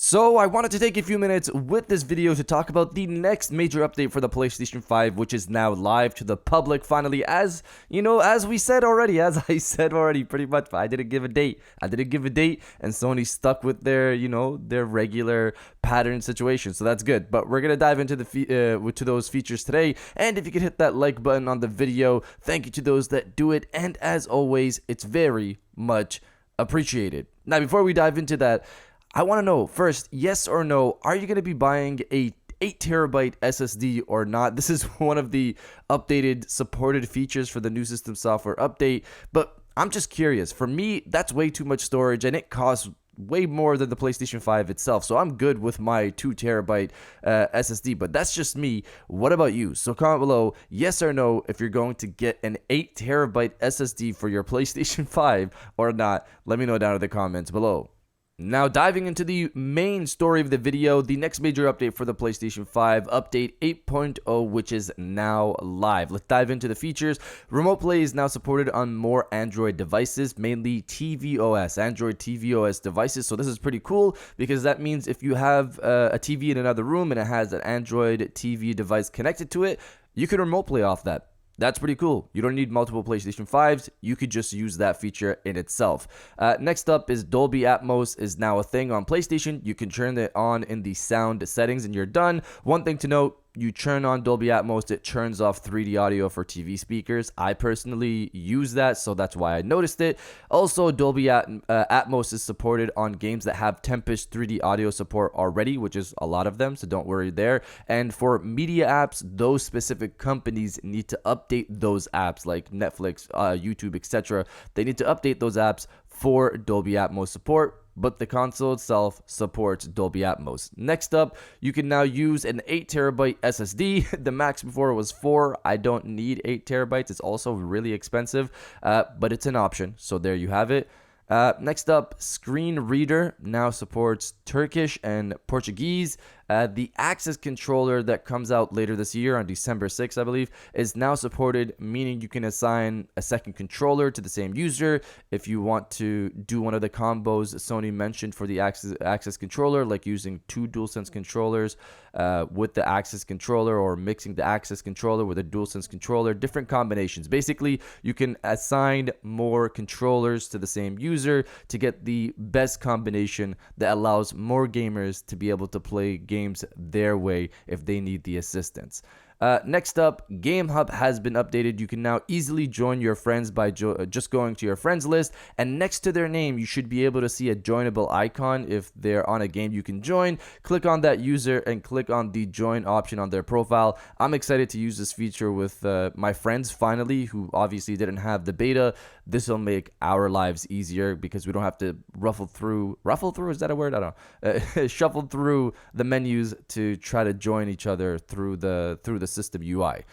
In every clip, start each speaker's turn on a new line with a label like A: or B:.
A: So I wanted to take a few minutes with this video to talk about the next major update for the PlayStation 5, which is now live to the public finally, as I said already, pretty much. But I didn't give a date, and Sony stuck with their regular pattern situation, so that's good. But we're gonna dive into to those features today, and if you could hit that like button on the video, thank you to those that do it, and as always, it's very much appreciated. Now, before we dive into that, I want to know first, yes or no, are you going to be buying a 8TB SSD or not? This is one of the updated supported features for the new system software update, but I'm just curious. For me, that's way too much storage, and it costs way more than the PlayStation 5 itself, so I'm good with my 2TB SSD, but that's just me. What about you? So comment below, yes or no, if you're going to get an 8TB SSD for your PlayStation 5 or not. Let me know down in the comments below. Now, diving into the main story of the video, the next major update for the PlayStation 5, update 8.0, which is now live. Let's dive into the features. Remote play is now supported on more Android devices, mainly tvOS, Android tvOS devices. So this is pretty cool because that means if you have a TV in another room and it has an Android TV device connected to it, you can remote play off that. That's pretty cool. You don't need multiple PlayStation 5s. You could just use that feature in itself. Next up is Dolby Atmos is now a thing on PlayStation. You can turn it on in the sound settings and you're done. One thing to note, you turn on Dolby Atmos, it turns off 3D audio for TV speakers. I personally use that, so that's why I noticed it. Also, Dolby Atmos is supported on games that have Tempest 3D audio support already, which is a lot of them, so don't worry there. And for media apps, those specific companies need to update those apps like Netflix, YouTube, etc. They need to update those apps for Dolby Atmos support, but the console itself supports Dolby Atmos. Next up, you can now use an 8TB SSD. The max before was 4. I don't need 8TB. It's also really expensive, but it's an option. So there you have it. Next up, Screen Reader now supports Turkish and Portuguese. The Access controller that comes out later this year on December 6th, I believe, is now supported, meaning you can assign a second controller to the same user if you want to do one of the combos Sony mentioned for the Access controller, like using two DualSense controllers with the Access controller, or mixing the Access controller with a DualSense controller, different combinations. Basically, you can assign more controllers to the same user to get the best combination that allows more gamers to be able to play games their way if they need the assistance. Next up, Game Hub has been updated. You can now easily join your friends by just going to your friends list, and next to their name you should be able to see a joinable icon. If they're on a game you can join, click on that user and click on the join option on their profile. I'm excited to use this feature with my friends finally, who obviously didn't have the beta. This will make our lives easier because we don't have to ruffle through, is that a word? I don't know. Shuffle through the menus to try to join each other through the system UI.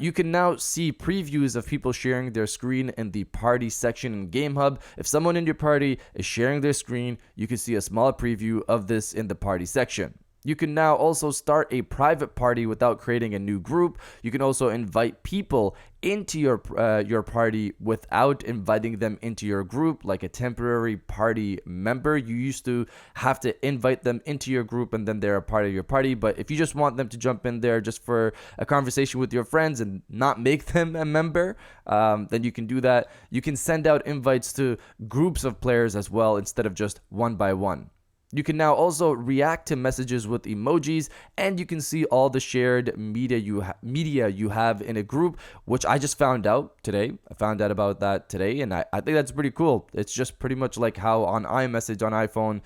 A: You can now see previews of people sharing their screen in the party section in Game Hub. If someone in your party is sharing their screen, you can see a small preview of this in the party section. You can now also start a private party without creating a new group. You can also invite people into your party without inviting them into your group, like a temporary party member. You used to have to invite them into your group and then they're a part of your party. But if you just want them to jump in there just for a conversation with your friends and not make them a member, then you can do that. You can send out invites to groups of players as well instead of just one by one. You can now also react to messages with emojis, and you can see all the shared media you have in a group, which I just found out today. I found out about that today, and I think that's pretty cool. It's just pretty much like how on iMessage on iPhone,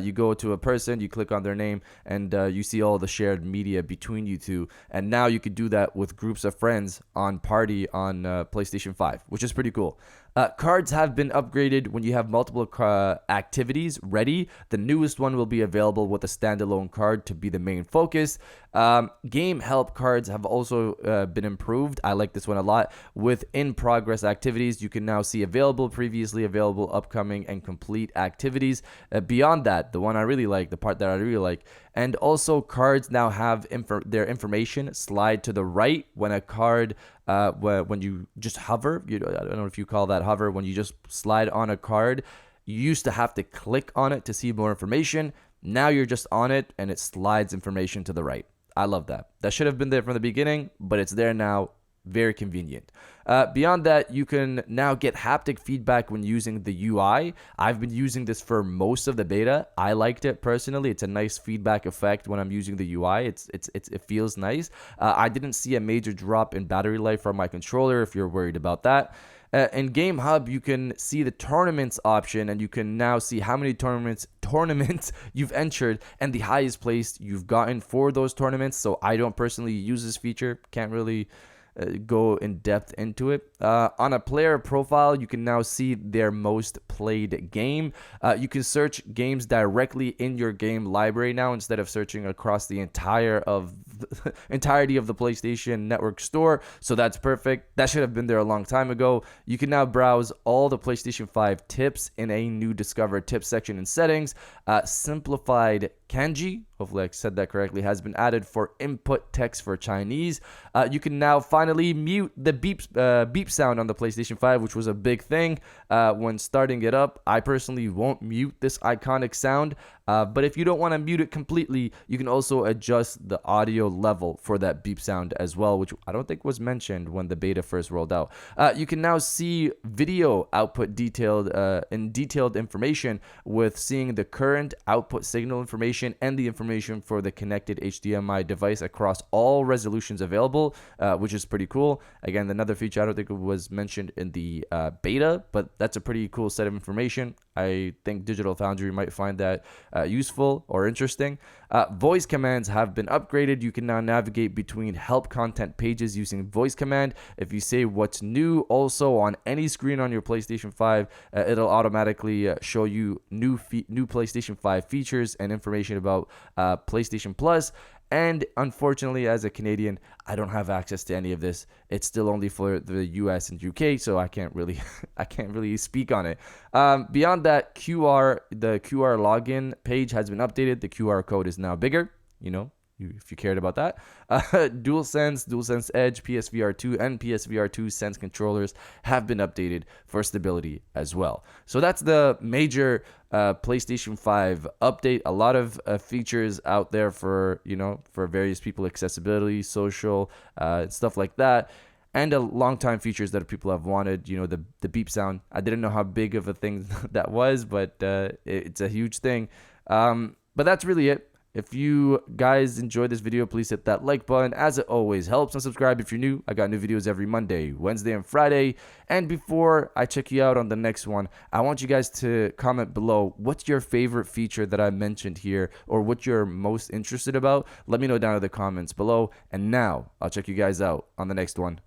A: you go to a person, you click on their name, and you see all the shared media between you two. And now you could do that with groups of friends on Party on PlayStation 5, which is pretty cool. Cards have been upgraded when you have multiple activities ready. The newest one will be available with a standalone card to be the main focus. Game help cards have also been improved. I like this one a lot. With in-progress activities, you can now see available, previously available, upcoming, and complete activities. Beyond that, the one I really like, the part that I really like, and also cards now have their information slide to the right when a card, when you just hover. I don't know if you call that hover. When you just slide on a card, you used to have to click on it to see more information. Now you're just on it and it slides information to the right. I love that. That should have been there from the beginning, but it's there now. Very convenient. Beyond that, you can now get haptic feedback when using the UI. I've been using this for most of the beta. I liked it personally. It's a nice feedback effect when I'm using the UI. It feels nice. I didn't see a major drop in battery life from my controller if you're worried about that. In Game Hub, you can see the tournaments option, and you can now see how many tournaments you've entered and the highest place you've gotten for those tournaments. So I don't personally use this feature. Can't really go in depth into it. On a player profile, you can now see their most played game. You can search games directly in your game library now instead of searching across the entirety of the PlayStation Network store. So that's perfect. That should have been there a long time ago. You can now browse all the PlayStation 5 tips in a new Discover Tips section in settings. Simplified kanji, hopefully I said that correctly, has been added for input text for Chinese. You can now finally mute the beep sound on the PlayStation 5, which was a big thing when starting it up. I personally won't mute this iconic sound, but if you don't want to mute it completely, you can also adjust the audio level for that beep sound as well, which I don't think was mentioned when the beta first rolled out. You can now see video output detailed information with seeing the current output signal information and the information for the connected HDMI device across all resolutions available, which is pretty cool. Again, another feature I don't think it was mentioned in the beta, but that's a pretty cool set of information. I think Digital Foundry might find that useful or interesting. Voice commands have been upgraded. You can now navigate between help content pages using voice command. If you say what's new also on any screen on your PlayStation 5, it'll automatically show you new PlayStation 5 features and information about PlayStation Plus. And unfortunately, as a Canadian, I don't have access to any of this. It's still only for the US and UK, so I can't really speak on it. Beyond that, the QR login page has been updated. The QR code is now bigger. If you cared about that. DualSense Edge, PSVR 2, and PSVR 2 Sense controllers have been updated for stability as well. So that's the major PlayStation 5 update. A lot of features out there for various people, accessibility, social, stuff like that. And a long time features that people have wanted, the beep sound. I didn't know how big of a thing that was, but it's a huge thing. But that's really it. If you guys enjoyed this video, please hit that like button, as it always helps, and subscribe if you're new. I got new videos every Monday, Wednesday, and Friday. And before I check you out on the next one, I want you guys to comment below what's your favorite feature that I mentioned here, or what you're most interested about. Let me know down in the comments below. And now I'll check you guys out on the next one.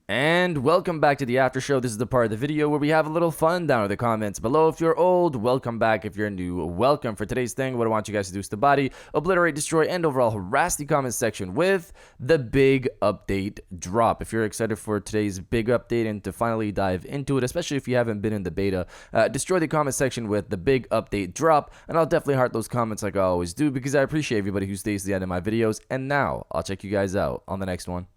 A: And welcome back to the after show. This is the part of the video where we have a little fun down in the comments below. If you're old, welcome back. If you're new, welcome. For today's thing, what I want you guys to do is to body, obliterate, destroy, and overall harass the comment section with the big update drop. If you're excited for today's big update and to finally dive into it, especially if you haven't been in the beta, destroy the comment section with the big update drop, and I'll definitely heart those comments like I always do, because I appreciate everybody who stays to the end of my videos. And now I'll check you guys out on the next one.